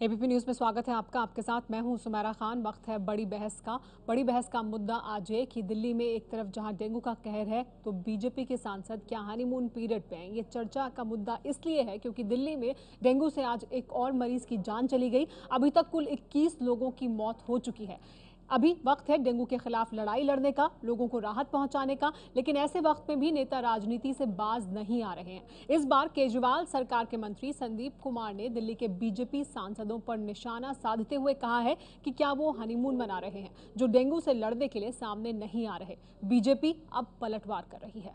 ABP news में स्वागत है आपका। आपके साथ मैं हूं सुमेरा खान। वक्त है बड़ी बहस का मुद्दा आज है कि दिल्ली में एक तरफ जहां डेंगू का कहर है तो बीजेपी के सांसद क्या हनीमून पीरियड पे हैं। ये चर्चा का मुद्दा इसलिए है क्योंकि दिल्ली में डेंगू से आज एक और मरीज की जान चली गई। अभी तक कुल 21 लोगों की मौत हो चुकी है। अभी वक्त है डेंगू के खिलाफ लड़ाई लड़ने का, लोगों को राहत पहुंचाने का, लेकिन ऐसे वक्त में भी नेता राजनीति से बाज नहीं आ रहे हैं। इस बार केजरीवाल सरकार के मंत्री संदीप कुमार ने दिल्ली के बीजेपी सांसदों पर निशाना साधते हुए कहा है कि क्या वो हनीमून मना रहे हैं, जो डेंगू से लड़ने के लिए सामने नहीं आ रहे। बीजेपी अब पलटवार कर रही है।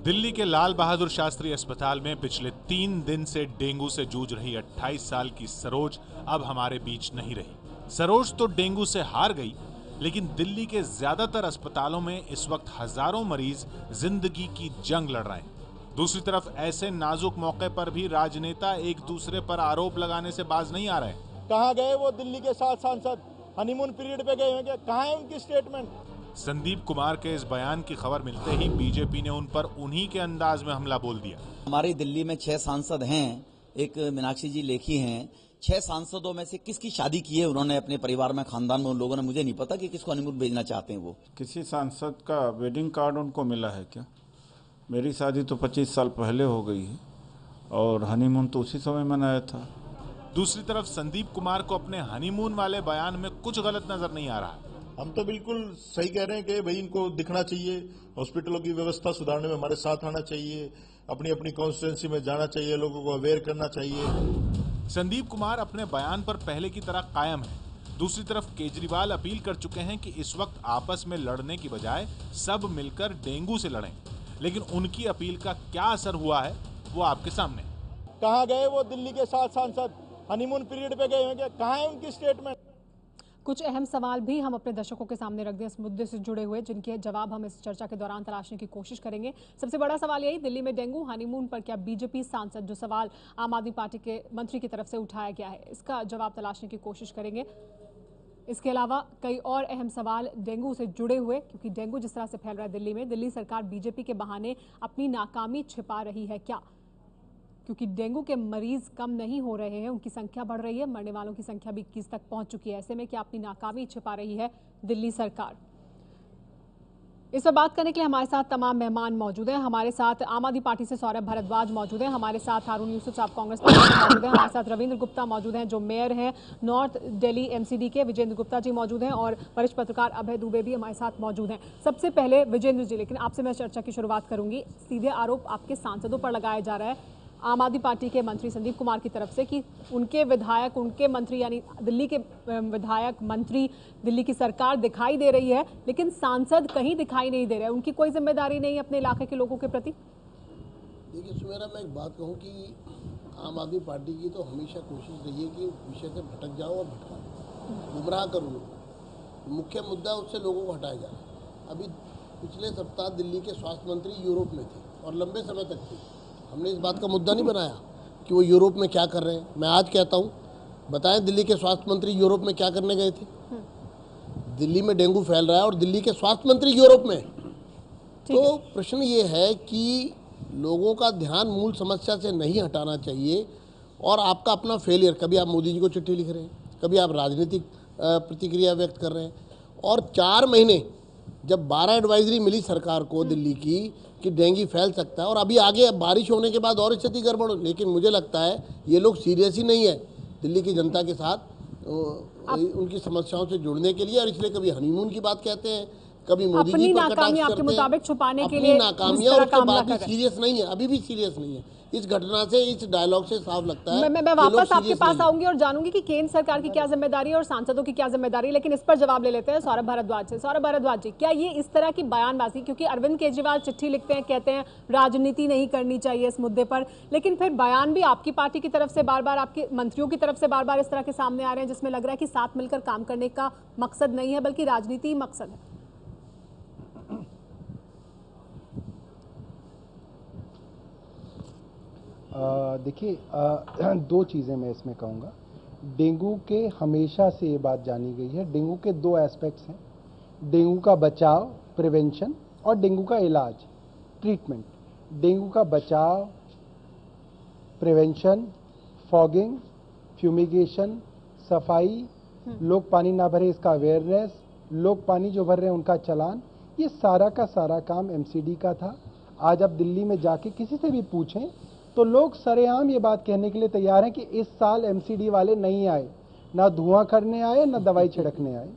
दिल्ली के लाल बहादुर शास्त्री अस्पताल में पिछले 3 दिन से डेंगू से जूझ रही 28 साल की सरोज अब हमारे बीच नहीं रही। सरोज तो डेंगू से हार गई, लेकिन दिल्ली के ज्यादातर अस्पतालों में इस वक्त हजारों मरीज जिंदगी की जंग लड़ रहे हैं। दूसरी तरफ ऐसे नाजुक मौके पर भी राजनेता एक दूसरे पर आरोप लगाने से बाज नहीं आ रहे। कहाँ गए वो दिल्ली के 7 सांसद? हनीमून पीरियड पे गए हैं क्या? कहाँ है उनकी स्टेटमेंट? संदीप कुमार के इस बयान की खबर मिलते ही बीजेपी ने उन पर उन्हीं के अंदाज में हमला बोल दिया। हमारी दिल्ली में 6 सांसद हैं, एक मीनाक्षी जी लेखी हैं। 6 सांसदों में से किसकी शादी की है उन्होंने अपने परिवार में, खानदान में? उन लोगों ने, मुझे नहीं पता कि किसको हनीमून भेजना चाहते हैं। वो किसी सांसद का वेडिंग कार्ड उनको मिला है क्या? मेरी शादी तो 25 साल पहले हो गई है और हनीमून तो उसी समय मनाया था। दूसरी तरफ संदीप कुमार को अपने हनीमून वाले बयान में कुछ गलत नजर नहीं आ रहा। हम तो बिल्कुल सही कह रहे हैं कि भाई इनको दिखना चाहिए, हॉस्पिटलों की व्यवस्था सुधारने में हमारे साथ आना चाहिए, अपनी अपनी कॉन्स्टिट्यूंसी में जाना चाहिए, लोगों को अवेयर करना चाहिए। संदीप कुमार अपने बयान पर पहले की तरह कायम है। दूसरी तरफ केजरीवाल अपील कर चुके हैं कि इस वक्त आपस में लड़ने की बजाय सब मिलकर डेंगू से लड़ें, लेकिन उनकी अपील का क्या असर हुआ है वो आपके सामने। कहाँ गए वो दिल्ली के 7 सांसद? हनीमून पीरियड पे गए हैं क्या? कहाँ है उनकी स्टेटमेंट? कुछ अहम सवाल भी हम अपने दर्शकों के सामने रख दें इस मुद्दे से जुड़े हुए, जिनके जवाब हम इस चर्चा के दौरान तलाशने की कोशिश करेंगे। सबसे बड़ा सवाल यही, दिल्ली में डेंगू हनीमून पर क्या बीजेपी सांसद, जो सवाल आम आदमी पार्टी के मंत्री की तरफ से उठाया गया है, इसका जवाब तलाशने की कोशिश करेंगे। इसके अलावा कई और अहम सवाल डेंगू से जुड़े हुए, क्योंकि डेंगू जिस तरह से फैल रहा है दिल्ली में, दिल्ली सरकार बीजेपी के बहाने अपनी नाकामी छिपा रही है क्या? क्योंकि डेंगू के मरीज कम नहीं हो रहे हैं, उनकी संख्या बढ़ रही है, मरने वालों की संख्या भी 21 तक पहुंच चुकी है। ऐसे में क्या अपनी नाकामी छिपा रही है दिल्ली सरकार? इस पर बात करने के लिए हमारे साथ तमाम मेहमान मौजूद हैं। हमारे साथ आम आदमी पार्टी से सौरभ भारद्वाज मौजूद हैं, हमारे साथ हारून यूसुफ साहब कांग्रेस पार्टी से मौजूद हैं, हमारे साथ रविंद्र गुप्ता मौजूद हैं जो मेयर हैं नॉर्थ दिल्ली एमसीडी के, विजेंद्र गुप्ता जी मौजूद हैं और वरिष्ठ पत्रकार अभय दुबे भी हमारे साथ मौजूद हैं। सबसे पहले विजेंद्र जी, लेकिन आपसे मैं चर्चा की शुरुआत करूंगी। सीधे आरोप आपके सांसदों पर लगाया जा रहा है आम आदमी पार्टी के मंत्री संदीप कुमार की तरफ से कि उनके विधायक, उनके मंत्री, यानी दिल्ली के विधायक, मंत्री, दिल्ली की सरकार दिखाई दे रही है, लेकिन सांसद कहीं दिखाई नहीं दे रहे। उनकी कोई जिम्मेदारी नहीं अपने इलाके के लोगों के प्रति। देखिए सुमेरा, मैं एक बात कहूँ कि आम आदमी पार्टी की तो हमेशा कोशिश रही है कि विषय से भटक जाऊँ और भटकाऊँ, गुमराह करूँ। मुख्य मुद्दा उससे लोगों को हटाया जाए। अभी पिछले सप्ताह दिल्ली के स्वास्थ्य मंत्री यूरोप में थे और लंबे समय तक थे। हमने इस बात का मुद्दा नहीं बनाया कि वो यूरोप में क्या कर रहे हैं। मैं आज कहता हूँ, बताएं दिल्ली के स्वास्थ्य मंत्री यूरोप में क्या करने गए थे? दिल्ली में डेंगू फैल रहा है और दिल्ली के स्वास्थ्य मंत्री यूरोप में। तो प्रश्न ये है कि लोगों का ध्यान मूल समस्या से नहीं हटाना चाहिए और आपका अपना फेलियर, कभी आप मोदी जी को चिट्ठी लिख रहे हैं, कभी आप राजनीतिक प्रतिक्रिया व्यक्त कर रहे हैं, और 4 महीने जब 12 एडवाइजरी मिली सरकार को दिल्ली की कि डेंगू फैल सकता है, और अभी आगे बारिश होने के बाद और स्थिति गड़बड़ हो। लेकिन मुझे लगता है ये लोग सीरियस ही नहीं है दिल्ली की जनता के साथ उनकी समस्याओं से जुड़ने के लिए, और इसलिए कभी हनीमून की बात कहते हैं, कभी मोदी जी पर कटाक्ष करते हैं। आपके मुताबिक छुपाने के लिए लिए नाकामियां, और उसके बाद भी सीरियस नहीं है, अभी भी सीरियस नहीं है। इस घटना से, इस डायलॉग से साफ लगता है। मैं वापस आपके पास आऊंगी और जानूंगी कि केंद्र सरकार की क्या जिम्मेदारी है और सांसदों की क्या जिम्मेदारी है, लेकिन इस पर जवाब ले लेते हैं सौरभ भारद्वाज से। सौरभ भारद्वाज जी, क्या ये इस तरह की बयानबाजी, क्योंकि अरविंद केजरीवाल चिट्ठी लिखते हैं, कहते हैं राजनीति नहीं करनी चाहिए इस मुद्दे पर, लेकिन फिर बयान भी आपकी पार्टी की तरफ से बार बार, आपके मंत्रियों की तरफ से बार बार इस तरह के सामने आ रहे हैं, जिसमें लग रहा है कि साथ मिलकर काम करने का मकसद नहीं है बल्कि राजनीति ही मकसद है। देखिए, 2 चीज़ें मैं इसमें कहूँगा। डेंगू के हमेशा से ये बात जानी गई है, डेंगू के 2 एस्पेक्ट्स हैं, डेंगू का बचाव, प्रिवेंशन, और डेंगू का इलाज। ट्रीटमेंट, डेंगू का बचाव, प्रिवेंशन, फॉगिंग, फ्यूमिगेशन, सफाई, लोग पानी ना भरे इसका अवेयरनेस, लोग पानी जो भर रहे हैं उनका चालान, ये सारा का सारा काम एमसीडी का था। आज आप दिल्ली में जाके किसी से भी पूछें तो लोग सरेआम ये बात कहने के लिए तैयार हैं कि इस साल एमसीडी वाले नहीं आए, ना धुआं करने आए ना दवाई छिड़कने आए।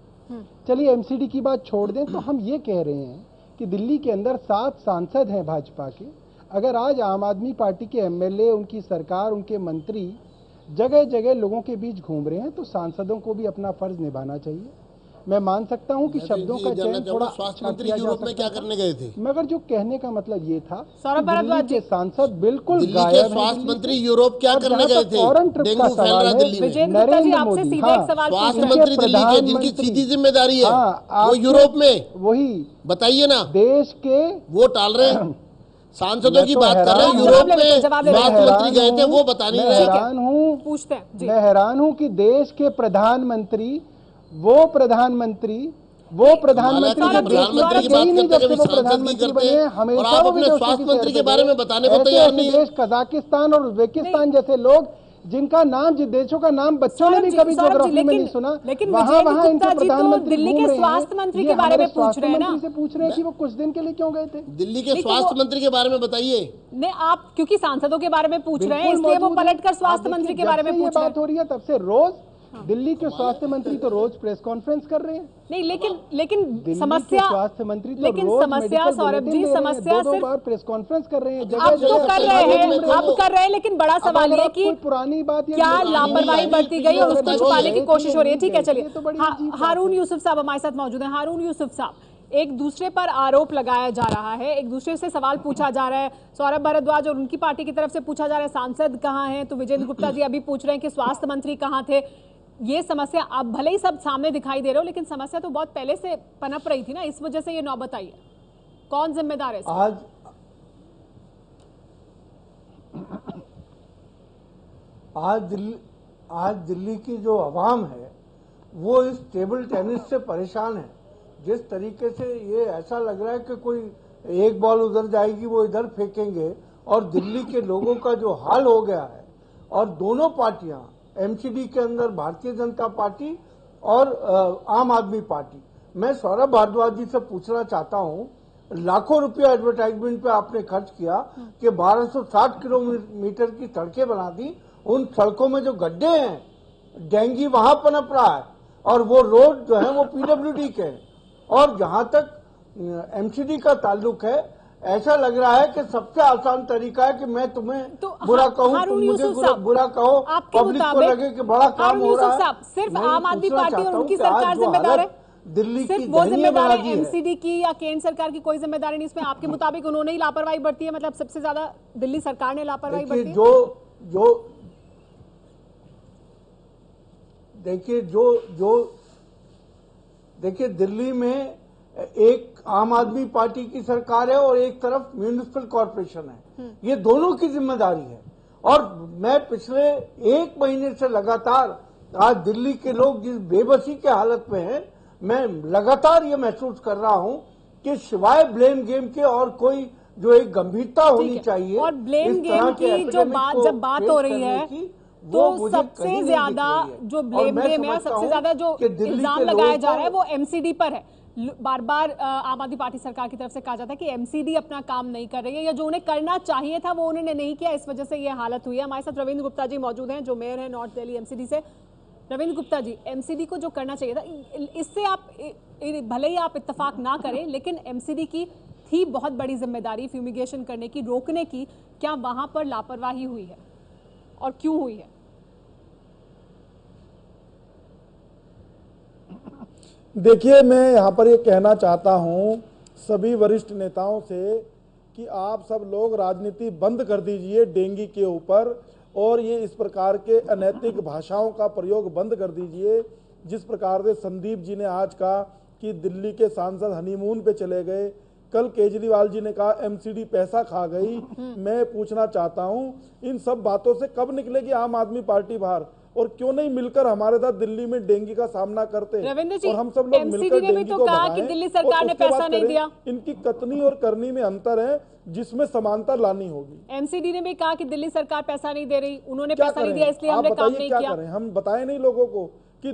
चलिए एमसीडी की बात छोड़ दें, तो हम ये कह रहे हैं कि दिल्ली के अंदर 7 सांसद हैं भाजपा के। अगर आज आम आदमी पार्टी के एमएलए, उनकी सरकार, उनके मंत्री जगह जगह लोगों के बीच घूम रहे हैं, तो सांसदों को भी अपना फर्ज निभाना चाहिए। मैं मान सकता हूं कि शब्दों का चयन थोड़ा स्वास्थ्य मंत्री यूरोप में क्या करने गए थे, मगर जो कहने का मतलब ये था सौरभ कि दिल्ली के सांसद बिल्कुल दिल्ली गायब के हैं। स्वास्थ्य मंत्री यूरोप क्या और करने जहाँ गए तक थे, फॉरेन ट्रिप डेंगू का फैल सवाल रहा है, दिल्ली में। विजेंद्र गुप्ता जी, नरेंद्र आपसे मोदी, सीधा एक सवाल स्वास्थ्य पूछना है। मंत्री दिल्ली के, जिनकी सीधी जिम्मेदारी है, वो यूरोप में, वही बताइए ना, देश के वो टाल रहे हैं। सांसदों की मैं तो बात कर रहे हैं, हैरान यूरोप हूं। में जवाब ले, स्वास्थ्य मंत्री गए थे, वो बता नहीं मैं रहे। हैरान हूं, पूछते हैं जी। मैं हैरान हूं कि देश के प्रधानमंत्री, वो प्रधानमंत्री प्रधानमंत्री प्रधानमंत्री की बात नहीं, करते, जब से कभी वो सांसद की प्रधानमंत्री करते बने हैं, हैं, और हमेशा आप वो अपने विदेशों स्वास्थ्य की मंत्री सैर के पे बारे गए। में बताने को ऐसे तैयार ऐसे नहीं है। देश कजाकिस्तान और उज्बेकिस्तान जैसे लोग, जिनका नाम, जिन देशों का नाम बच्चों ने भी कभी सौरभ जी, ज्योग्राफी में नहीं सुना, लेकिन वहां विजेंद्र वहां गुप्ता इनके जी तो प्रधानमंत्री दिल्ली घूम के रहे हैं। स्वास्थ्य मंत्री ये के बारे हमारे में पूछ स्वास्थ्य रहे हैं ना। मंत्री से पूछ रहे हैं कि वो कुछ दिन के लिए क्यों गए थे। दिल्ली के नहीं, तो स्वास्थ्य वो- मंत्री के बारे में बताइए। नहीं, आप क्योंकि सांसदों के बारे में पूछ रहे हैं, बिल्कुल इसलिए वो मौजूद है। पलटकर स्वास्थ्य आप मंत्री देखिए, के बारे जब में से ये पूछ रहे बात हैं। हो रही है तब से रोज दिल्ली के स्वास्थ्य मंत्री तो रोज प्रेस कॉन्फ्रेंस कर रहे हैं। नहीं, लेकिन दिल्ली के समस्या, स्वास्थ्य मंत्री तो लेकिन रोज समस्या मेडिकल सौरभ बुलेटिन जी, दे रहे हैं, समस्या दो सिर्फ बार प्रेस कॉन्फ्रेंस कर रहे हैं, अब जगह तो जगह कर सरकार रहे घूम हैं, रहे अब कर रहे हैं, लेकिन बड़ा अब सवाल अगर ये आप कि कोई पुरानी बात या क्या नई बात लापरवाही नहीं बरती गई और उसको अगर छुपाने की गए कोशिश हो रही है। थे, ठीक है, चलिए ये तो बड़ी अजीब बात है। हारून यूसुफ साहब हमारे साथ मौजूद हैं। हारून यूसुफ साहब, एक दूसरे पर आरोप लगाया जा रहा है, एक दूसरे से सवाल पूछा जा रहा है। सौरभ भारद्वाज और उनकी पार्टी की तरफ से पूछा जा रहा है सांसद कहाँ हैं, तो विजेंद्र गुप्ता जी अभी पूछ रहे हैं कि स्वास्थ्य मंत्री कहाँ थे। ये समस्या अब भले ही सब सामने दिखाई दे रहे हो, लेकिन समस्या तो बहुत पहले से पनप रही थी ना, इस वजह से ये नौबत आई है। कौन जिम्मेदार है इसका? आज दिल्ली की जो आवाम है वो इस टेबल टेनिस से परेशान है। जिस तरीके से ये ऐसा लग रहा है कि कोई एक बॉल उधर जाएगी वो इधर फेंकेंगे, और दिल्ली के लोगों का जो हाल हो गया है, और दोनों पार्टियां एमसीडी के अंदर भारतीय जनता पार्टी और आम आदमी पार्टी, मैं सौरभ भारद्वाज जी से पूछना चाहता हूं, लाखों रुपया एडवर्टाइजमेंट पे आपने खर्च किया कि 1260 किलोमीटर की सड़कें बना दी, उन सड़कों में जो गड्ढे हैं डेंगू वहां पनप रहा है, और वो रोड जो है वो पीडब्ल्यूडी के हैं। और जहां तक एमसीडी का ताल्लुक है, ऐसा लग रहा है कि सबसे आसान तरीका है कि मैं तुम्हें तो बुरा कहूं, हारून तुम मुझे यूसुफ साहब, बुरा कहो, आपके पब्लिक को मुताबिक लगे कि बड़ा काम हारून हो रहा यूसुफ है। साहब, सिर्फ मैं ये आम आदमी पूछना पार्टी और चाहता हूं उनकी कि आज सरकार जो जिम्मेदार है, हालत दिल्ली की सिर्फ वो दयनीय जिम्मेदार बना है दी है। एमसीडी की या केंद्र सरकार की? कोई जिम्मेदारी नहीं इसमें? आपके मुताबिक उन्होंने ही लापरवाही बरती है, मतलब सबसे ज्यादा दिल्ली सरकार ने लापरवाही देखिए बरती है? देखिए दिल्ली में एक आम आदमी पार्टी की सरकार है और एक तरफ म्यूनिसिपल कॉरपोरेशन है, ये दोनों की जिम्मेदारी है। और मैं पिछले एक महीने से लगातार, आज दिल्ली के लोग जिस बेबसी के हालत में हैं, मैं लगातार ये महसूस कर रहा हूं कि सिवाय ब्लेम गेम के और कोई जो एक गंभीरता होनी चाहिए, और ब्लेम इस तरह गेम के की जो एपिडेमिक को जब बात फेस हो रही करने है, की, तो वो मुझे कहीं सबसे नहीं दिख ज्यादा रही है। जो और ब्लेम मैं गेम है, समझता सबसे हूं ज्यादा जो कि दिल्ली इल्जाम के लगाया लोगों जा रहा है को- वो एमसीडी पर है। बार बार आम आदमी पार्टी सरकार की तरफ से कहा जाता है कि एमसीडी अपना काम नहीं कर रही है, या जो उन्हें करना चाहिए था वो उन्होंने नहीं किया, इस वजह से ये हालत हुई है। हमारे साथ रविंद्र गुप्ता जी मौजूद हैं, जो मेयर हैं नॉर्थ दिल्ली एमसीडी से। रविंद्र गुप्ता जी, एमसीडी को जो करना चाहिए था, इससे आप भले ही आप इत्तेफाक ना करें, लेकिन एमसीडी की थी बहुत बड़ी जिम्मेदारी फ्यूमिगेशन करने की, रोकने की, क्या वहां पर लापरवाही हुई है और क्यों हुई है? देखिए, मैं यहाँ पर ये कहना चाहता हूँ सभी वरिष्ठ नेताओं से कि आप सब लोग राजनीति बंद कर दीजिए डेंगू के ऊपर, और ये इस प्रकार के अनैतिक भाषाओं का प्रयोग बंद कर दीजिए। जिस प्रकार से संदीप जी ने आज कहा कि दिल्ली के सांसद हनीमून पे चले गए, कल केजरीवाल जी ने कहा एमसीडी पैसा खा गई। मैं पूछना चाहता हूँ इन सब बातों से कब निकलेगी आम आदमी पार्टी बाहर? और क्यों नहीं मिलकर हमारे साथ दिल्ली में डेंगू का सामना करते रविंद्र जी, और हम सब लोग MCD मिलकर ने भी डेंगू तो को कहा भगाएं कि दिल्ली और सरकार ने उसके बाद पैसा नहीं करें। दिया। इनकी कथनी और करनी में अंतर है, जिसमें समानता लानी होगी। MCD ने भी कहा कि दिल्ली सरकार पैसा नहीं दे रही, उन्होंने क्या पैसा नहीं करें? दिया इसलिए आप हमने काम बताइए नहीं क्या किया। करें? हम बताएं नहीं लोगों को कि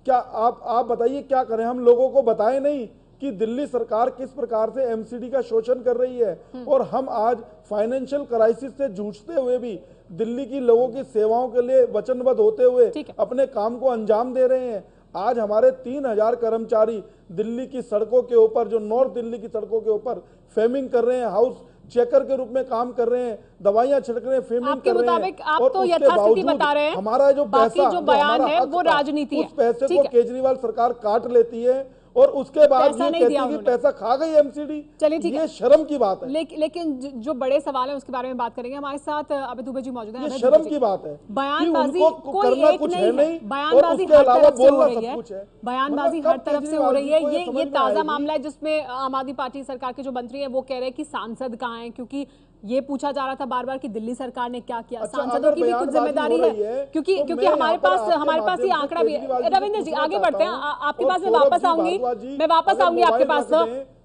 क्या आप बताइए क्या करें? हम लोगों को बताएं नहीं कि दिल्ली सरकार किस प्रकार से MCD का शोषण कर रही है, और हम आज फाइनेंशियल क्राइसिस से जूझते हुए भी दिल्ली की लोगों की सेवाओं के लिए वचनबद्ध होते हुए अपने काम को अंजाम दे रहे हैं। आज हमारे 3000 कर्मचारी दिल्ली की सड़कों के ऊपर, जो नॉर्थ दिल्ली की सड़कों के ऊपर फेमिंग कर रहे हैं, हाउस चेकर के रूप में काम कर रहे हैं, दवाइयां छिड़क रहे हैं, फेमिंग कर रहे हैं। मुताबिक आप तो यथास्थिति बता रहे हैं, हमारा जो पैसा, जो बयान है वो राजनीति है, उस पैसे को केजरीवाल सरकार काट लेती है और उसके बाद ये कहती है कि पैसा खा गई MCD। चलिए ठीक है, ये शर्म की बात है। लेकिन जो बड़े सवाल है उसके बारे में बात करेंगे। हमारे साथ अभय दुबे जी मौजूद हैं। ये शर्म की बात है। बयानबाजी कोई एक कुछ नहीं है, बयानबाजी हर तरफ से हो रही है, बयानबाजी हर तरफ से हो रही है। ये ताजा मामला है जिसमें आम आदमी पार्टी सरकार के जो मंत्री हैं वो कह रहे हैं कि सांसद कहाँ हैं, क्योंकि ये पूछा जा रहा था बार बार कि दिल्ली सरकार ने क्या किया। सांसदों की भी कुछ जिम्मेदारी है, क्योंकि हमारे पास ये आंकड़ा भी है। रविंद्र जी आगे बढ़ते हैं, आपके पास मैं वापस आऊंगी आपके पास।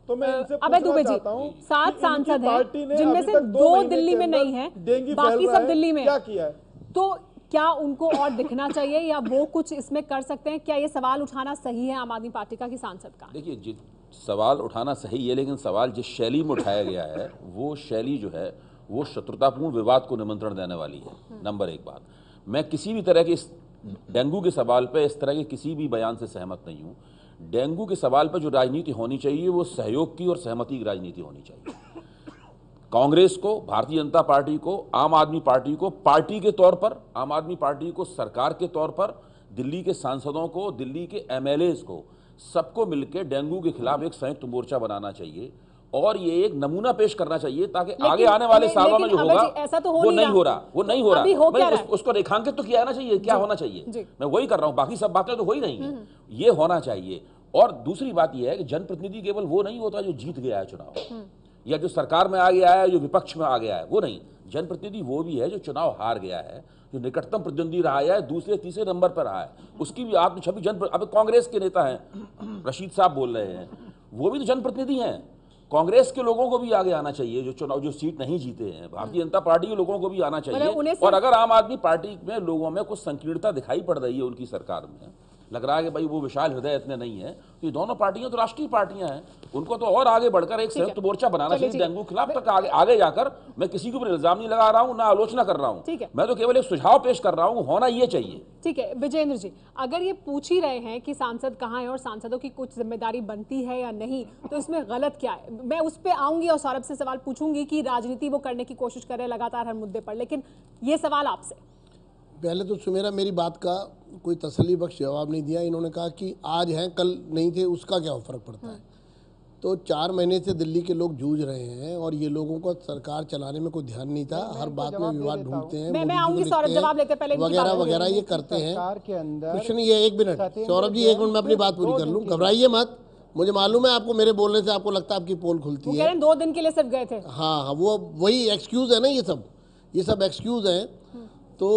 तो मैं इनसे अभय दुबे जी, 7 सांसद हैं जिनमें से 2 दिल्ली में नहीं है, बाकी सब दिल्ली में क्या किया है? तो क्या उनको और दिखना चाहिए या वो कुछ इसमें कर सकते हैं? क्या ये सवाल उठाना सही है आम आदमी पार्टी का कि सांसद का? देखिए, सवाल उठाना सही है, लेकिन सवाल जिस शैली में उठाया गया है वो शैली जो है वो शत्रुतापूर्ण विवाद को निमंत्रण देने वाली है। नंबर 1 बात, मैं किसी भी तरह के इस डेंगू के सवाल पे इस तरह के किसी भी बयान से सहमत नहीं हूँ। डेंगू के सवाल पर जो राजनीति होनी चाहिए वो सहयोग की और सहमति की राजनीति होनी चाहिए। कांग्रेस को, भारतीय जनता पार्टी को, आम आदमी पार्टी को पार्टी के तौर पर, आम आदमी पार्टी को सरकार के तौर पर, दिल्ली के सांसदों को, दिल्ली के MLAs को, सबको मिलकर डेंगू के खिलाफ एक संयुक्त मोर्चा बनाना चाहिए और ये एक नमूना पेश करना चाहिए ताकि आगे आने वाले सालों में जो होगा ऐसा तो वो नहीं हो रहा। उसको रेखांकित तो किया ना चाहिए, क्या होना चाहिए, मैं वही कर रहा हूं, बाकी सब बातें तो हो ही नहीं है, ये होना चाहिए। और दूसरी बात यह है कि जनप्रतिनिधि केवल वो नहीं होता जो जीत गया है चुनाव या जो सरकार में आ गया है, जो विपक्ष में आ गया है, वो नहीं। जनप्रतिनिधि वो भी है जो चुनाव हार गया है, जो निकटतम प्रतिद्वंदी रहा है, दूसरे तीसरे नंबर पर रहा है, उसकी भी आत्म छवि अब कांग्रेस के नेता हैं, रशीद साहब बोल रहे हैं, वो भी तो जनप्रतिनिधि हैं। कांग्रेस के लोगों को भी आगे आना चाहिए, जो चुनाव जो सीट नहीं जीते हैं। भारतीय जनता पार्टी के लोगों को भी आना चाहिए। और अगर आम आदमी पार्टी में लोगों में कुछ संकीर्णता दिखाई पड़ रही है, उनकी सरकार में लग रहा है कि भाई वो विशाल हृदय इतने नहीं है, तो ये दोनों पार्टियां तो राष्ट्रीय पार्टियां हैं, उनको तो और आगे बढ़कर एक संयुक्त मोर्चा बनाना चाहिए डेंगू के खिलाफ। तक आगे जाकर मैं किसी के ऊपर इल्जाम नहीं लगा रहा हूं, ना आलोचना कर रहा हूं, मैं तो केवल एक सुझाव पेश कर रहा हूं, होना ये चाहिए। ठीक है विजेंद्र जी, अगर ये पूछ ही रहे हैं कि सांसद कहाँ है और सांसदों की कुछ जिम्मेदारी बनती है या नहीं, तो इसमें गलत क्या है? मैं उस पर आऊंगी और सौरभ से सवाल पूछूंगी कि राजनीति वो करने की कोशिश कर रहे हैं लगातार हर मुद्दे पर, लेकिन ये सवाल आपसे। पहले तो सुमेरा मेरी बात का कोई तसल्ली बख्श जवाब नहीं दिया। इन्होंने कहा कि आज हैं कल नहीं थे, उसका क्या फर्क पड़ता है? तो 4 महीने से दिल्ली के लोग जूझ रहे हैं और ये लोगों को सरकार चलाने में कोई ध्यान नहीं था, हर बात में विवाद ढूंढते हैं, वगैरह वगैरह ये करते हैं। क्वेश्चन ये 1 मिनट सौरभ जी, 1 मिनट में अपनी बात पूरी कर लूँ, घबराइए मत। मुझे मालूम है आपको मेरे बोलने से आपको लगता है आपकी पोल खुलती है। 2 दिन के लिए सिर्फ गए थे। हाँ, वो वही एक्सक्यूज है ना, ये सब एक्सक्यूज है। तो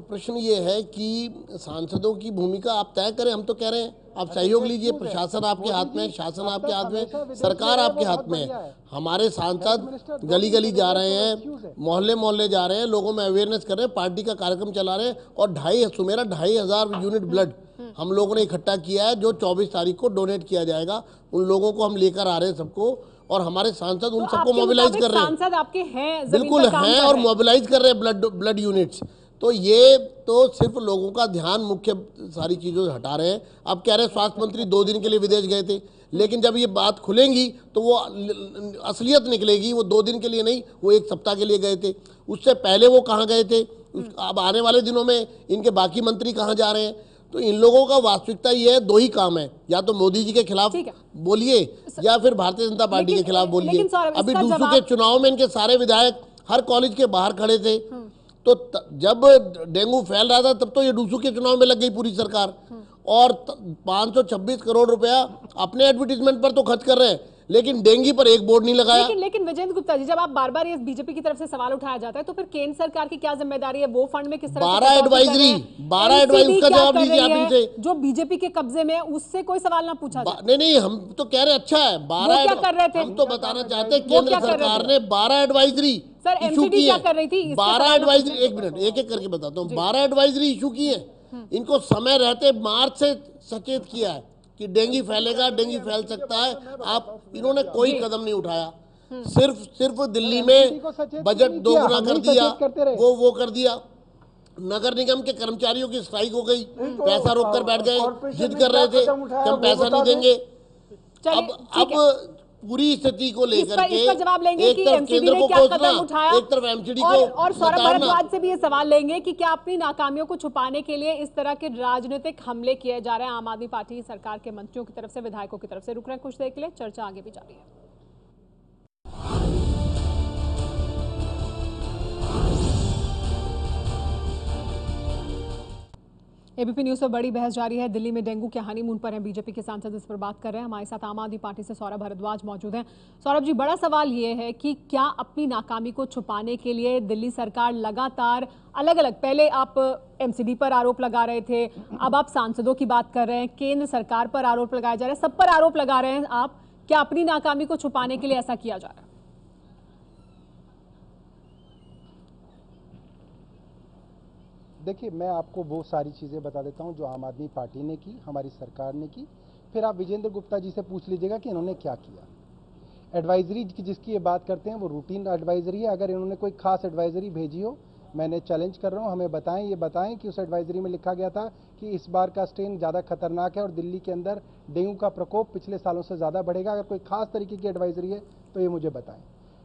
प्रश्न ये है कि सांसदों की भूमिका आप तय करें। हम तो कह रहे हैं आप सहयोग लीजिए, प्रशासन आपके हाथ में, शासन आपके हाथ में, सरकार आपके हाथ में है। हमारे सांसद गली गली जा रहे हैं, मोहल्ले मोहल्ले जा रहे हैं, लोगों में अवेयरनेस कर रहे हैं, पार्टी का कार्यक्रम चला रहे हैं। और 2,500 यूनिट ब्लड हम लोगों ने इकट्ठा किया है, जो 24 तारीख को डोनेट किया जाएगा। उन लोगों को हम लेकर आ रहे हैं सबको, और हमारे सांसद उन सबको मोबिलाइज कर रहे हैं। सांसद आपके हैं, बिल्कुल हैं, और मोबिलाइज कर रहे हैं ब्लड यूनिट्स। तो ये तो सिर्फ लोगों का ध्यान मुख्य सारी चीज़ों से हटा रहे हैं। अब कह रहे हैं स्वास्थ्य मंत्री 2 दिन के लिए विदेश गए थे, लेकिन जब ये बात खुलेंगी तो वो असलियत निकलेगी। वो 2 दिन के लिए नहीं, वो 1 सप्ताह के लिए गए थे। उससे पहले वो कहाँ गए थे? अब आने वाले दिनों में इनके बाकी मंत्री कहाँ जा रहे हैं? तो इन लोगों का वास्तविकता ये है, 2 ही काम है, या तो मोदी जी के खिलाफ बोलिए या फिर भारतीय जनता पार्टी के खिलाफ बोलिए। अभी दूसरों के चुनाव में इनके सारे विधायक हर कॉलेज के बाहर खड़े थे। तो जब डेंगू फैल रहा था तब तो ये डूसू के चुनाव में लग गई पूरी सरकार, और 526 करोड़ रुपया अपने एडवर्टीजमेंट पर तो खर्च कर रहे हैं, लेकिन डेंगू पर एक बोर्ड नहीं लगाया। लेकिन विजेंद्र गुप्ता जी, जब आप बार बार ये बीजेपी की तरफ से सवाल उठाया जाता है तो फिर केंद्र सरकार की क्या जिम्मेदारी है? वो फंड में किस तरह 12 एडवाइजरी का जवाब दीजिए आप इनसे। जो बीजेपी के कब्जे में, उससे कोई सवाल ना पूछा जाए। नहीं, हम तो कह रहे अच्छा है 12 क्या कर रहे थे? हम तो बताना चाहते हैं केंद्र सरकार ने 12 एडवाइजरी इशू की है। 12 एडवाइजरी, एक मिनट एक एक करके बताता हूँ। 12 एडवाइजरी इशू की है। इनको समय रहते मार्च से सचेत किया है कि डेंगू फैलेगा, डेंगू फैल सकता है। इन्होंने कोई कदम नहीं उठाया। सिर्फ दिल्ली में बजट दोगुना कर दिया, वो कर दिया। नगर निगम के कर्मचारियों की स्ट्राइक हो गई, पैसा रोक कर बैठ गए, जिद कर रहे थे कि हम पैसा नहीं देंगे। अब पूरी स्थिति को लेकर के इसका जवाब लेंगे कि एमसीडी ने क्या कदम उठाया, एक तरफ एमसीडी को और सौरभ भारद्वाज से भी ये सवाल लेंगे कि क्या अपनी नाकामियों को छुपाने के लिए इस तरह के राजनीतिक हमले किए जा रहे हैं आम आदमी पार्टी सरकार के मंत्रियों की तरफ से, विधायकों की तरफ से। रुक रहे हैं कुछ देर के लिए, चर्चा आगे भी जारी है। एबीपी न्यूज पर बड़ी बहस जारी है। दिल्ली में डेंगू के हनीमून पर हैं बीजेपी के सांसद, इस पर बात कर रहे हैं। हमारे साथ आम आदमी पार्टी से सौरभ भारद्वाज मौजूद हैं। सौरभ जी, बड़ा सवाल ये है कि क्या अपनी नाकामी को छुपाने के लिए दिल्ली सरकार लगातार अलग अलग, पहले आप एमसीडी पर आरोप लगा रहे थे, अब आप सांसदों की बात कर रहे हैं, केंद्र सरकार पर आरोप लगाए जा रहे हैं, सब पर आरोप लगा रहे हैं आप, क्या अपनी नाकामी को छुपाने के लिए ऐसा किया जा रहा है? देखिए, मैं आपको वो सारी चीज़ें बता देता हूं जो आम आदमी पार्टी ने की, हमारी सरकार ने की। फिर आप विजेंद्र गुप्ता जी से पूछ लीजिएगा कि इन्होंने क्या किया। एडवाइजरी की जिसकी ये बात करते हैं वो रूटीन एडवाइजरी है। अगर इन्होंने कोई खास एडवाइजरी भेजी हो, मैंने चैलेंज कर रहा हूँ, हमें बताएं, ये बताएं कि उस एडवाइजरी में लिखा गया था कि इस बार का स्ट्रेन ज़्यादा खतरनाक है और दिल्ली के अंदर डेंगू का प्रकोप पिछले सालों से ज़्यादा बढ़ेगा। अगर कोई खास तरीके की एडवाइजरी है तो ये मुझे बताएं।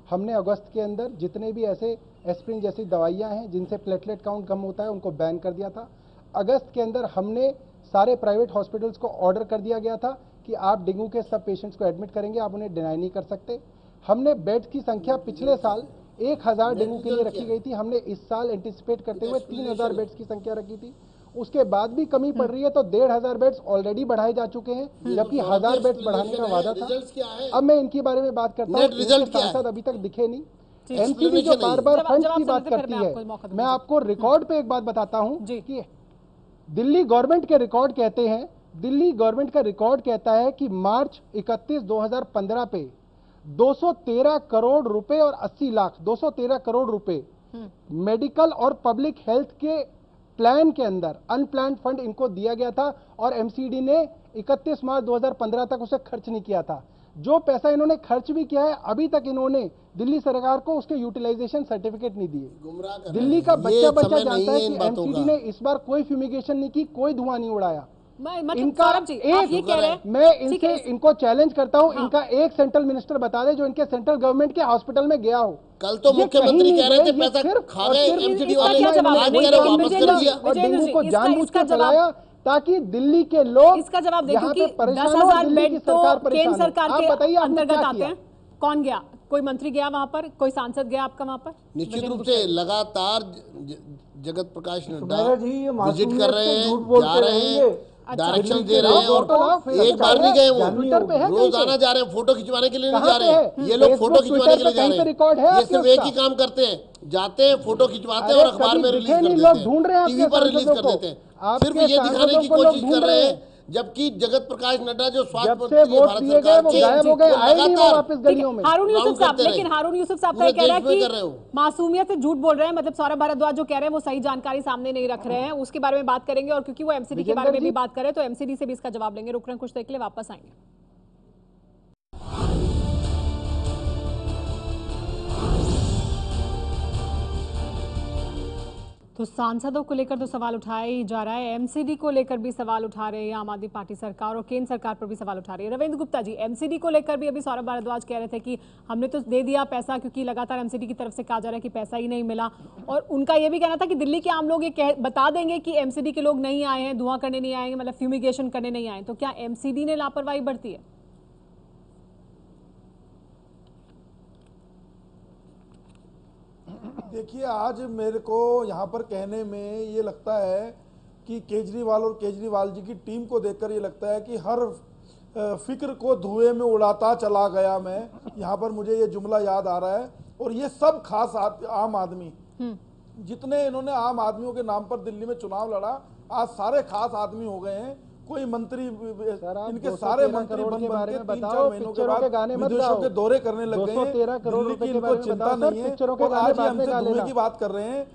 हमने अगस्त के अंदर जितने भी ऐसे एस्प्रिन जैसी दवाइयां हैं जिनसे प्लेटलेट काउंट कम होता है उनको बैन कर दिया था। अगस्त के अंदर हमने सारे प्राइवेट हॉस्पिटल्स को ऑर्डर कर दिया गया था कि आप डेंगू के सब पेशेंट्स को एडमिट करेंगे, आप उन्हें डिनाई नहीं कर सकते। हमने बेड्स की संख्या पिछले साल 1000 डेंगू के लिए रखी गई थी, हमने इस साल एंटिसिपेट करते हुए 3000 बेड्स की संख्या रखी थी। उसके बाद भी कमी पड़ रही है तो 1500 बेड्स ऑलरेडी बढ़ाए जा चुके हैं, जबकि 1000 बेड्स बढ़ाने का वादा था। अब मैं इनके बारे में बात करता हूँ। सांसद अभी तक दिखे नहीं। एमसीडी जो बार बार फंड की बात करती है, मैं आपको रिकॉर्ड पे एक बात बताता हूँ कि दिल्ली गवर्नमेंट के रिकॉर्ड कहते हैं, दिल्ली गवर्नमेंट का रिकॉर्ड कहता है कि मार्च 31, 2015 पे 213 करोड़ रुपए और 80 लाख, 213 करोड़ रुपए मेडिकल और पब्लिक हेल्थ के प्लान के अंदर अनप्लान्ड फंड इनको दिया गया था और एमसीडी ने 31 मार्च 2015 तक उसे खर्च नहीं किया था। जो पैसा इन्होंने खर्च भी किया है, अभी तक इन्होंने दिल्ली सरकार को उसके यूटिलाइजेशन सर्टिफिकेट नहीं दिए। दिल्ली का बच्चा जानता है कि एमसीडी ने इस बार कोई फ्यूमिगेशन नहीं की, कोई धुआं नहीं उड़ाया। इनका एक, मैं इनको चैलेंज करता हूं, इनका एक सेंट्रल मिनिस्टर बता दे जो इनके सेंट्रल गवर्नमेंट के हॉस्पिटल में गया हो। कल तो मुख्यमंत्री कह रहे थे पैसा खा गए एमसीडी वाले, वापस कर दिया और डेंगू को जानबूझ कर चलाया ताकि दिल्ली के लोग इसका जवाब दे, क्योंकि 10,000 बेड तो केंद्र सरकार के अंतर्गत आते हैं। कौन गया? कोई मंत्री गया वहां पर, कोई सांसद गया आपका वहां पर? निश्चित रूप से लगातार जगत प्रकाश नड्डा विजिट कर रहे हैं, जा रहे हैं, डायरेक्शन दे रहे हैं और एक बार नहीं गए वो, रोज आना जा रहे हैं, फोटो खिंचवाने के लिए नहीं जा रहे हैं। ये लोग फोटो खिंचवाने के लिए जा रहे हैं, ये सिर्फ एक ही काम करते हैं, जाते हैं, फोटो खिंचवाते हैं और अखबार में रिलीज कर देते हैं, टीवी पर रिलीज कर देते हैं। सिर्फ ये दिखाने की कोशिश कर रहे हैं, जबकि जगत प्रकाश नड्डा जो स्वास्थ्य मंत्री भारत सरकार के, हारून यूसुफ साहब, लेकिन हारून यूसुफ साहब का कह रहा है कि मासूमियत से झूठ बोल रहे हैं, मतलब सौरभ भारद्वाज जो कह रहे हैं वो सही जानकारी सामने नहीं रख रहे हैं, उसके बारे में बात करेंगे। और क्योंकि वो एमसीडी के बारे में भी बात कर रहे हैं तो एमसीडी से भी इसका जवाब लेंगे। रुक रहे हैं कुछ देर के लिए, वापस आएंगे। तो सांसदों को लेकर तो सवाल उठाया ही जा रहा है, एमसीडी को लेकर भी सवाल उठा रहे हैं आम आदमी पार्टी सरकार और केंद्र सरकार पर भी सवाल उठा रही है। रविंद्र गुप्ता जी, एमसीडी को लेकर भी अभी सौरभ भारद्वाज कह रहे थे कि हमने तो दे दिया पैसा, क्योंकि लगातार एमसीडी की तरफ से कहा जा रहा है कि पैसा ही नहीं मिला। और उनका यह भी कहना था कि दिल्ली के आम लोग ये बता देंगे कि एमसीडी के लोग नहीं आए हैं, धुआं करने नहीं आएंगे, मतलब फ्यूमिगेशन करने नहीं आए। तो क्या एमसीडी ने लापरवाही बरती है? देखिए, आज मेरे को यहाँ पर कहने में ये लगता है कि केजरीवाल और केजरीवाल जी की टीम को देखकर ये लगता है कि हर फिक्र को धुएं में उड़ाता चला गया मैं, यहाँ पर मुझे ये जुमला याद आ रहा है। और ये सब खास आम आदमी, जितने इन्होंने आम आदमियों के नाम पर दिल्ली में चुनाव लड़ा, आज सारे खास आदमी हो गए हैं। कोई मंत्री, इनके सारे मंत्री बन बन के 3-4 महीनों के बाद विदेशों के दौरे करने लग गए हैं। दिल्ली की इनको चिंता नहीं है। और आज ये हमसे धुएं की बात कर रहे हैं।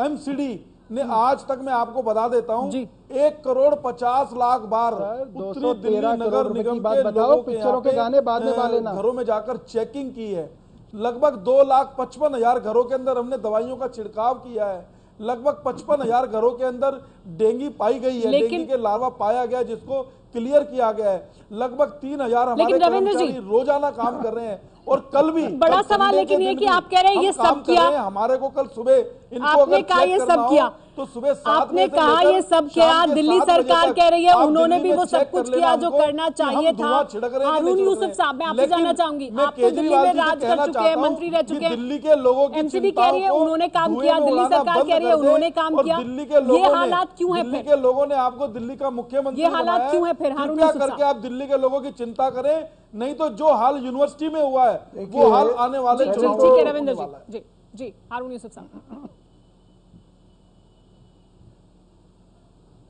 एमसीडी ने आज तक, मैं आपको बता देता हूं, 1,50,00,000 बार उत्तरी दिल्ली नगर निगम के लोगों के गाने बाद में लेना घरों में जाकर चेकिंग की है। लगभग 2,55,000 घरों के अंदर हमने दवाइयों का छिड़काव किया है। लगभग 55,000 घरों के अंदर डेंगू पाई गई है, डेंगू के लार्वा पाया गया जिसको क्लियर किया गया है। लगभग 3,000 हमारे कर्मचारी रोजाना काम कर रहे हैं। और कल भी बड़ा सवाल लेकिन ये कि आप कह रहे हैं ये सब किया, हमारे को कल सुबह इनको आपने कहा ये सब किया, तो सुबह 7 आपने कहा ये सब किया, दिल्ली सरकार कह रही है उन्होंने भी वो सब कुछ किया जो करना चाहिए था। हारून यूसुफ साहब, मैं आपसे जानना चाहूंगी, आप तो दिल्ली में राज कर चुके हैं, मंत्री रह चुके हैं, दिल्ली के लोगों की एमसीडी कह रही है उन्होंने काम किया, दिल्ली सरकार कह रही है उन्होंने काम किया, ये हालात क्यों है? दिल्ली के लोगों ने आपको दिल्ली का मुख्यमंत्री, ये हालात क्यों है? फिर हारून यूसुफ साहब, करके आप दिल्ली के लोगों की चिंता करें, नहीं तो जो हाल यूनिवर्सिटी में हुआ है वो हाल आने वाले रविंद्र जी। जी हारून यूसुफ साहब,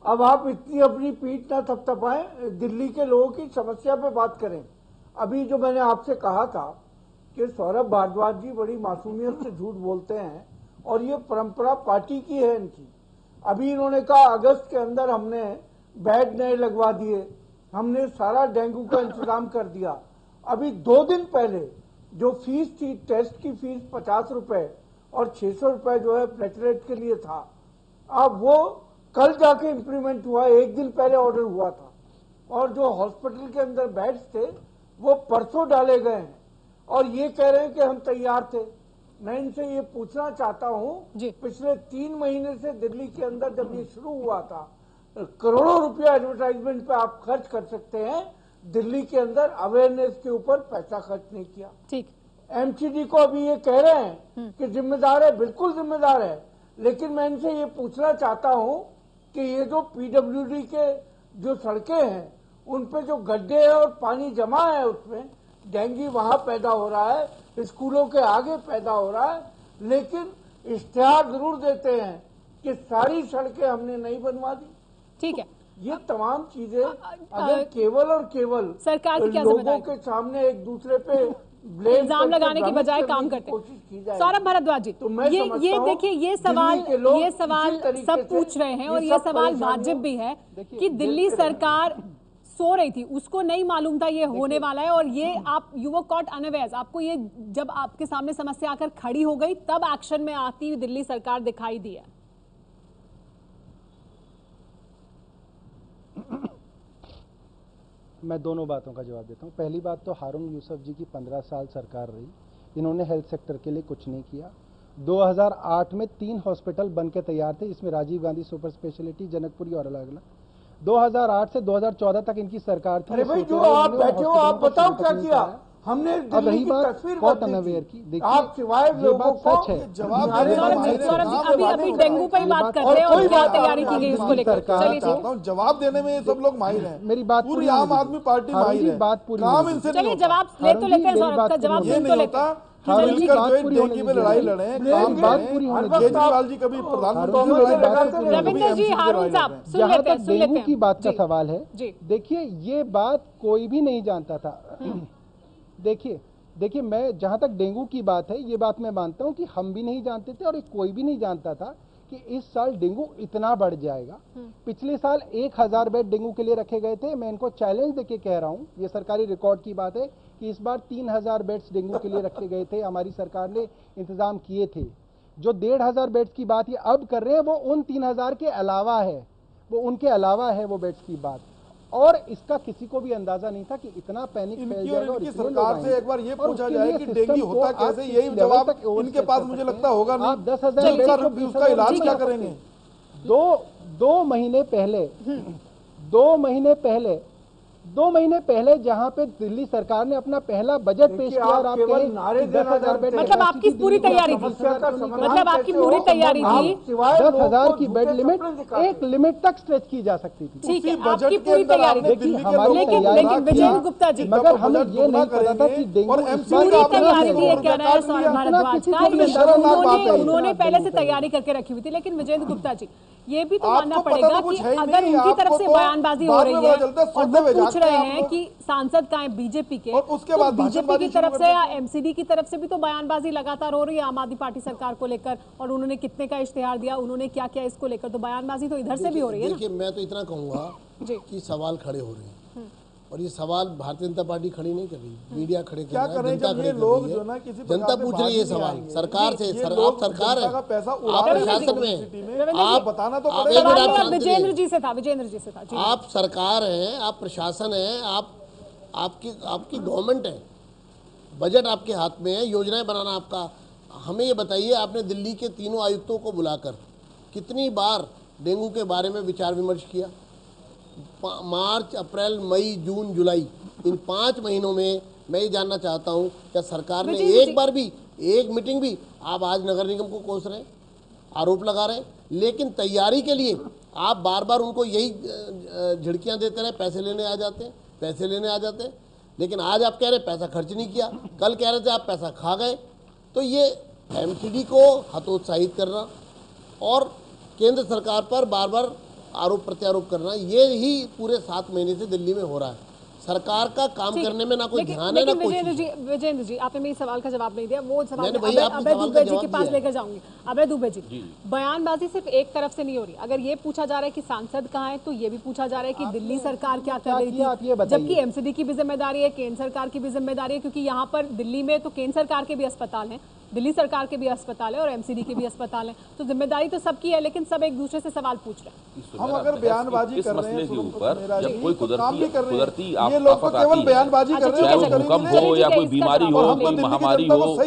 अब आप इतनी अपनी पीठ ना थपथपाएं, दिल्ली के लोगों की समस्या पे बात करें। अभी जो मैंने आपसे कहा था कि सौरभ भारद्वाज जी बड़ी मासूमियत से झूठ बोलते हैं और ये परंपरा पार्टी की है इनकी। अभी इन्होंने कहा अगस्त के अंदर हमने बेड नए लगवा दिए, हमने सारा डेंगू का इंतजाम कर दिया। अभी 2 दिन पहले जो फीस थी, टेस्ट की फीस 50 रुपए और 600 रुपए जो है प्लेटलेट के लिए था, अब वो कल जाके इंप्लीमेंट हुआ, 1 दिन पहले ऑर्डर हुआ था। और जो हॉस्पिटल के अंदर बेड्स थे वो परसों डाले गए हैं और ये कह रहे हैं कि हम तैयार थे। मैं इनसे ये पूछना चाहता हूं, पिछले 3 महीने से दिल्ली के अंदर जब ये शुरू हुआ था, करोड़ों रुपया एडवर्टाइजमेंट पे आप खर्च कर सकते हैं, दिल्ली के अंदर अवेयरनेस के ऊपर पैसा खर्च नहीं किया। ठीक, एमसीडी को अभी ये कह रहे हैं कि जिम्मेदार है, बिल्कुल जिम्मेदार है, लेकिन मैं इनसे ये पूछना चाहता हूं कि ये जो पीडब्ल्यूडी के जो सड़कें हैं उन पे जो गड्ढे हैं और पानी जमा है, उसमें डेंगू वहां पैदा हो रहा है, स्कूलों के आगे पैदा हो रहा है, लेकिन इश्तिहार जरूर देते हैं कि सारी सड़कें हमने नहीं बनवा दी। ठीक है, ये तमाम चीजें अगर केवल और केवल सरकार की क्या लोगों के सामने एक दूसरे पे इल्जाम लगाने की बजाय काम करते हैं। सौरभ भारद्वाज जी, तो ये देखिए, ये सवाल सब पूछ रहे हैं और ये सवाल वाजिब भी है कि दिल्ली सरकार सो रही थी, उसको नहीं मालूम था ये होने वाला है, और ये आप यू वर कॉट अनअवेयर, आपको ये जब आपके सामने समस्या आकर खड़ी हो गई तब एक्शन में आती हुई दिल्ली सरकार दिखाई दी है। मैं दोनों बातों का जवाब देता हूँ। पहली बात तो हारून यूसुफ जी की 15 साल सरकार रही, इन्होंने हेल्थ सेक्टर के लिए कुछ नहीं किया। 2008 में 3 हॉस्पिटल बन के तैयार थे, इसमें राजीव गांधी सुपर स्पेशलिटी, जनकपुरी और अलग अलग। 2008 से 2014 तक इनकी सरकार थी। अरे भाई, जो आप बैठे हो आप बताओ क्या किया हमने। अब रही बात कॉट अनअवेयर की, देखिए आप सिवाय लोगों को सच है। जवाब अभी डेंगू पे ही बात करते हैं और क्या तैयारी की गई उसको लेकर। चलिए, जवाब देने में ये सब लोग माहिर हैं। मेरी बात पूरी आम आदमी पार्टी माहिर है, बात पूरी काम इनसे नहीं चलिए, जवाब ले तो लेते हैं, सौरभ का जवाब ये नहीं होता कि मिलकर जो है डेंगू पे लड़ाई लड़े, काम करें। केजरीवाल जी कभी प्रधानमंत्री, रविंद्र जी, हारून साहब सुन लेते हैं, डेंगू की बात का सवाल है। देखिए, ये बात कोई भी नहीं जानता था। देखिए मैं, जहां तक डेंगू की बात है, ये बात मैं मानता हूं कि हम भी नहीं जानते थे और कोई भी नहीं जानता था कि इस साल डेंगू इतना बढ़ जाएगा। पिछले साल 1000 बेड डेंगू के लिए रखे गए थे। मैं इनको चैलेंज देके कह रहा हूं, ये सरकारी रिकॉर्ड की बात है कि इस बार 3000 बेड्स डेंगू के लिए रखे गए थे, हमारी सरकार ने इंतजाम किए थे। जो 1500 बेड्स की बात ये अब कर रहे हैं वो उन 3000 के अलावा है, वो उनके अलावा है वो बेड्स की बात। और इसका किसी को भी अंदाजा नहीं था कि इतना पैनिक फैल जाएगा। और सरकार से एक बार ये पूछा जाए कि डेंगू होता कैसे, यही जवाब इनके पास मुझे लगता होगा नहीं। आप 10,000 उसका इलाज क्या करेंगे? 2 महीने पहले 2 महीने पहले जहां पे दिल्ली सरकार ने अपना पहला बजट पेश किया और आप कहे 10,000 बेड, मतलब आपकी पूरी तैयारी थी, मतलब आपकी पूरी तैयारी थी 10,000 की बेड लिमिट एक लिमिट तक स्ट्रेच की जा सकती थी। ठीक है, आपकी पूरी तैयारी थी, हमारी लेकिन विजेंद्र गुप्ता जी, मगर हमें ये नहीं पता था कि डेंगू पूरी तैयारी थी, कह रहा है सौरभ भारद्वाज का, उन्होंने पहले से तैयारी करके रखी हुई थी। लेकिन विजेंद्र गुप्ता जी, ये भी तो मानना पड़ेगा कि अगर उनकी तरफ से बयानबाजी हो रही है और वो पूछ रहे हैं कि सांसद कहाँ है बीजेपी के, तो बीजेपी की तरफ से या एमसीडी की तरफ से भी तो बयानबाजी लगातार हो रही है आम आदमी पार्टी सरकार को लेकर, और उन्होंने कितने का इश्तेहार दिया, उन्होंने क्या किया इसको लेकर, तो बयानबाजी तो इधर से भी हो रही है। देखिए, मैं तो इतना कहूंगा कि सवाल खड़े हो रहे हैं और ये सवाल भारतीय जनता पार्टी खड़ी नहीं कर रही, मीडिया खड़े कर रहा है, जनता खड़े कर रही है, जनता पूछ रही है सवाल सरकार से। आप सरकार है, आप प्रशासन में, आप बताना तो पड़ेगा। विजेंद्र जी से था आप सरकार है, आप प्रशासन है, आपकी गवर्नमेंट है, बजट आपके हाथ में है, योजनाएं बनाना आपका। हमें ये बताइए, आपने दिल्ली के तीनों आयुक्तों को बुलाकर कितनी बार डेंगू के बारे में विचार विमर्श किया? मार्च, अप्रैल, मई, जून, जुलाई, इन 5 महीनों में मैं ये जानना चाहता हूँ क्या सरकार ने एक बार भी, एक मीटिंग भी? आप आज नगर निगम को कोस रहे हैं, आरोप लगा रहे हैं, लेकिन तैयारी के लिए आप बार बार उनको यही झिड़कियाँ देते रहे, पैसे लेने आ जाते हैं। लेकिन आज आप कह रहे पैसा खर्च नहीं किया, कल कह रहे थे आप पैसा खा गए। तो ये एमसीडी को हतोत्साहित करना और केंद्र सरकार पर बार बार आरोप प्रत्यारोप करना, ये ही पूरे 7 महीने से दिल्ली में हो रहा है। सरकार का काम करने में ना कोई ध्यान है ना कोई। विजेंद्र जी, आपने मेरे सवाल का जवाब नहीं दिया, वो सवाल अभय दुबे जी के पास लेकर जाऊंगी। अभय दुबे जी, बयानबाजी सिर्फ एक तरफ से नहीं हो रही। अगर ये पूछा जा रहा है कि सांसद कहाँ है, तो ये भी पूछा जा रहा है कि दिल्ली सरकार क्या कर रही थी, जबकि एमसीडी की भी जिम्मेदारी है, केंद्र सरकार की भी जिम्मेदारी है, क्योंकि यहाँ पर दिल्ली में तो केंद्र सरकार के भी अस्पताल हैं, दिल्ली सरकार के भी अस्पताल है और एमसीडी के भी अस्पताल हैं, तो जिम्मेदारी तो सबकी है, लेकिन सब एक दूसरे से सवाल पूछ रहे हैं। हम अगर बयानबाजी कर रहे हैं के ऊपर, जब कोई कुदरती ये लोग तो केवल बयानबाजी कर रहे हैं, चाहे भूकंप हो या कोई बीमारी हो, कोई महामारी हो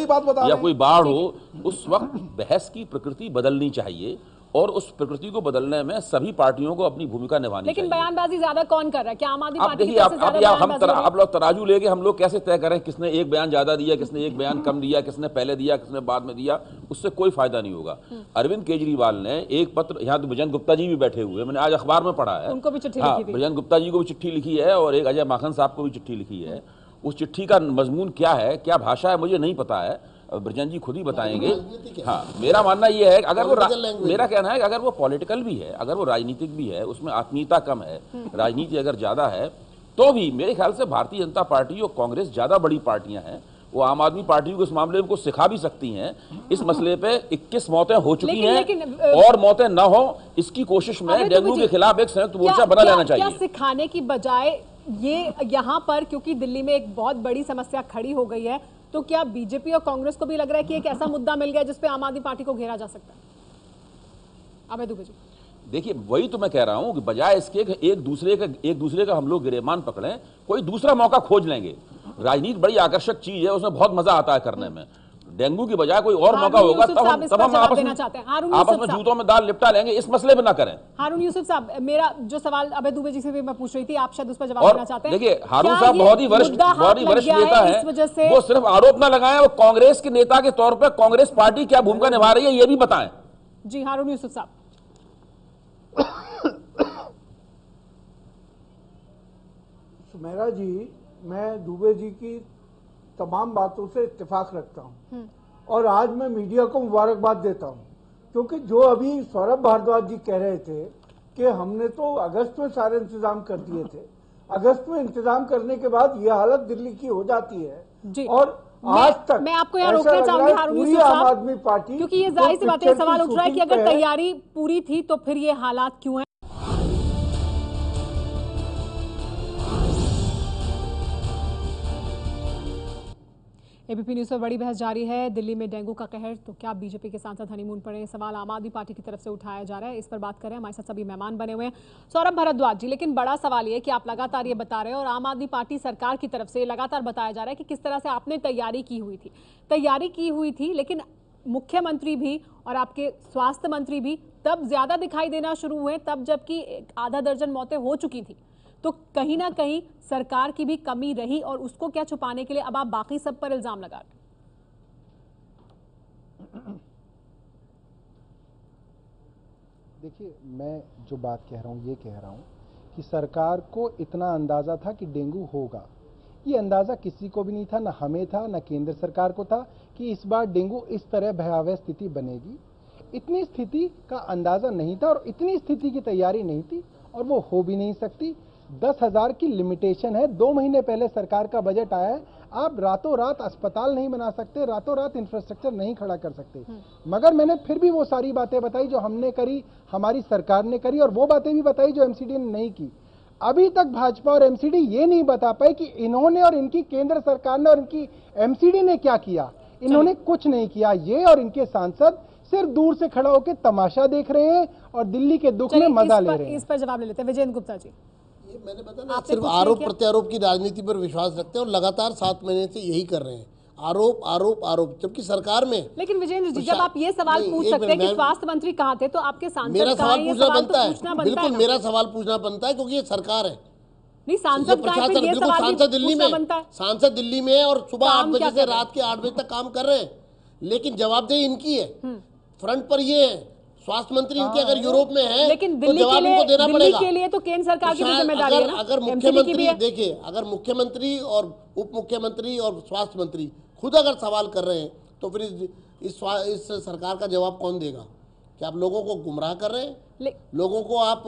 या कोई बाढ़ हो, उस वक्त बहस की प्रकृति बदलनी चाहिए और उस प्रकृति को बदलने में सभी पार्टियों को अपनी भूमिका निभानी चाहिए। लेकिन बयानबाजी ज्यादा कौन कर रहा है? क्या आम आदमी पार्टी? देखिए, आप लोग तराजू लेके हम लोग कैसे तय करें किसने एक बयान ज्यादा दिया, किसने एक बयान कम दिया, किसने पहले दिया, किसने बाद में दिया? उससे कोई फायदा नहीं होगा। अरविंद केजरीवाल ने एक पत्र, यहाँ तो विजेंद्र गुप्ता जी भी बैठे हुए, मैंने आज अखबार में पढ़ा है, उनको भी चिट्ठी लिखी थी। विजेंद्र गुप्ता जी को भी चिट्ठी लिखी है और एक अजय माखन साहब को भी चिट्ठी लिखी है। उस चिट्ठी का मजमून क्या है, क्या भाषा है, मुझे नहीं पता है, ब्रजेंद्र जी खुद ही बताएंगे। हाँ, मेरा मानना ये है कि अगर वो मेरा कहना है कि अगर वो पॉलिटिकल भी है, अगर वो राजनीतिक भी है, उसमें आत्मीयता कम है, राजनीति अगर ज्यादा है, तो भी मेरे ख्याल से भारतीय जनता पार्टी और कांग्रेस ज्यादा बड़ी पार्टियां हैं। वो आम आदमी पार्टी को इस मामले में कुछ सिखा भी सकती हैं। इस मसले पे 21 मौतें हो चुकी हैं और मौतें न हो, इसकी कोशिश में डेंगू के खिलाफ एक संयुक्त मोर्चा बना लेना चाहिए। क्या सिखाने की बजाय ये यहाँ पर, क्योंकि दिल्ली में एक बहुत बड़ी समस्या खड़ी हो गई है, तो क्या बीजेपी और कांग्रेस को भी लग रहा है कि एक ऐसा मुद्दा मिल गया जिसपे आम आदमी पार्टी को घेरा जा सकता है? अभय दुबे जी, देखिए, वही तो मैं कह रहा हूं कि बजाय इसके एक दूसरे का हम लोग गिरेबान पकड़ें, कोई दूसरा मौका खोज लेंगे। राजनीति बड़ी आकर्षक चीज है, उसमें बहुत मजा आता है करने में। डेंगू की बजाय कोई और मौका होगा तब हम आपस में जूतों में दाल लिपटा लेंगे। इस मसले पे ना करें। हारून यूसुफ साहब, मेरा जो सवाल अभय दुबे जी से भी मैं पूछ रही थी, आप शायद उस पर जवाब देना चाहते हैं। देखिए, हारून साहब बहुत ही वरिष्ठ नेता है, वो सिर्फ आरोप ना लगाएं, वो कांग्रेस के नेता के तौर पर कांग्रेस पार्टी क्या भूमिका निभा रही है ये भी बताएं। जी, हारून यूसुफ साहब। सुमेरा जी, मैं दुबे जी की तमाम बातों से इत्तेफाक रखता हूं और आज मैं मीडिया को मुबारकबाद देता हूं, क्योंकि जो अभी सौरभ भारद्वाज जी कह रहे थे कि हमने तो अगस्त में सारे इंतजाम कर दिए थे, अगस्त में इंतजाम करने के बाद ये हालत दिल्ली की हो जाती है। और आज तक मैं आपको यहाँ रोकना चाहूंगी हारून यूसुफ साहब, आम आदमी पार्टी, क्योंकि ये जाहिर सी बात है, सवाल उठ रहा है कि अगर तैयारी पूरी थी तो फिर ये हालात क्यों है? एबीपी न्यूज पर बड़ी बहस जारी है। दिल्ली में डेंगू का कहर, तो क्या बीजेपी के सांसद हनीमून पर? सवाल आम आदमी पार्टी की तरफ से उठाया जा रहा है, इस पर बात करें। हमारे साथ सभी मेहमान बने हुए हैं। सौरभ भारद्वाज जी, लेकिन बड़ा सवाल ये कि आप लगातार ये बता रहे हैं और आम आदमी पार्टी सरकार की तरफ से लगातार बताया जा रहा है कि किस तरह से आपने तैयारी की हुई थी, लेकिन मुख्यमंत्री भी और आपके स्वास्थ्य मंत्री भी तब ज्यादा दिखाई देना शुरू हुए, तब जबकि आधा दर्जन मौतें हो चुकी थी। तो कहीं ना कहीं सरकार की भी कमी रही और उसको क्या छुपाने के लिए अब आप बाकी सब पर इल्जाम लगा रहे हैं? देखिए, मैं जो बात कह रहा हूँ ये कह रहा हूँ कि सरकार को इतना अंदाजा था कि डेंगू होगा। ये अंदाजा किसी को भी नहीं था, ना हमें था, ना केंद्र सरकार को था कि इस बार डेंगू इस तरह भयावह स्थिति बनेगी। इतनी स्थिति का अंदाजा नहीं था और इतनी स्थिति की तैयारी नहीं थी और वो हो भी नहीं सकती। 10,000 की लिमिटेशन है। 2 महीने पहले सरकार का बजट आया है। आप रातों रात अस्पताल नहीं बना सकते, रातों रात इंफ्रास्ट्रक्चर नहीं खड़ा कर सकते। मगर मैंने फिर भी वो सारी बातें बताई जो हमने करी, हमारी सरकार ने करी, और वो बातें भी बताई जो एमसीडी ने नहीं की। अभी तक भाजपा और एमसीडी ये नहीं बता पाए कि इन्होंने और इनकी केंद्र सरकार ने और इनकी एमसीडी ने क्या किया। इन्होंने कुछ नहीं किया। ये और इनके सांसद सिर्फ दूर से खड़ा होकर तमाशा देख रहे हैं और दिल्ली के दुख में मजा ले रहे हैं। इस पर जवाब ले लेते हैं विजेंद्र गुप्ता जी। ये मैंने बताया ना, सिर्फ आरोप प्रत्यारोप की राजनीति पर विश्वास रखते हैं और लगातार 7 महीने से यही कर रहे हैं, आरोप आरोप आरोप, जबकि सरकार में। लेकिन विजेंद्र जी, जब आप ये सवाल पूछ सकते हैं कि स्वास्थ्य मंत्री कहाँ थे, तो आपके सांसद मेरा सवाल पूछना बनता है, बिल्कुल मेरा सवाल पूछना बनता है, क्योंकि ये सरकार है। नहीं, सांसद सांसद दिल्ली में और सुबह 8 बजे से रात के 8 बजे तक काम कर रहे हैं, लेकिन जवाबदेही इनकी है। फ्रंट पर ये है, स्वास्थ्य मंत्री इनके अगर यूरोप में है, लेकिन तो जवाब इनको देना पड़ेगा। के लिए तो केंद्र सरकार की जिम्मेदारी है ना। अगर मुख्यमंत्री देखिए, अगर मुख्यमंत्री और उप मुख्यमंत्री और स्वास्थ्य मंत्री खुद अगर सवाल कर रहे हैं, तो फिर इस सरकार का जवाब कौन देगा? क्या आप लोगों को गुमराह कर रहे हैं? लोगों को आप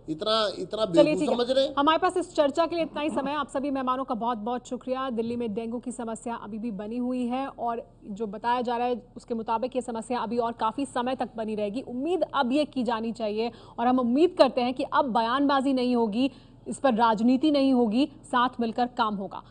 इतना बेवकूफ समझ रहे हैं? हमारे पास इस चर्चा के लिए इतना ही समय। आप सभी मेहमानों का बहुत बहुत शुक्रिया। दिल्ली में डेंगू की समस्या अभी भी बनी हुई है और जो बताया जा रहा है उसके मुताबिक ये समस्या अभी और काफी समय तक बनी रहेगी। उम्मीद अब ये की जानी चाहिए और हम उम्मीद करते हैं कि अब बयानबाजी नहीं होगी, इस पर राजनीति नहीं होगी, साथ मिलकर काम होगा।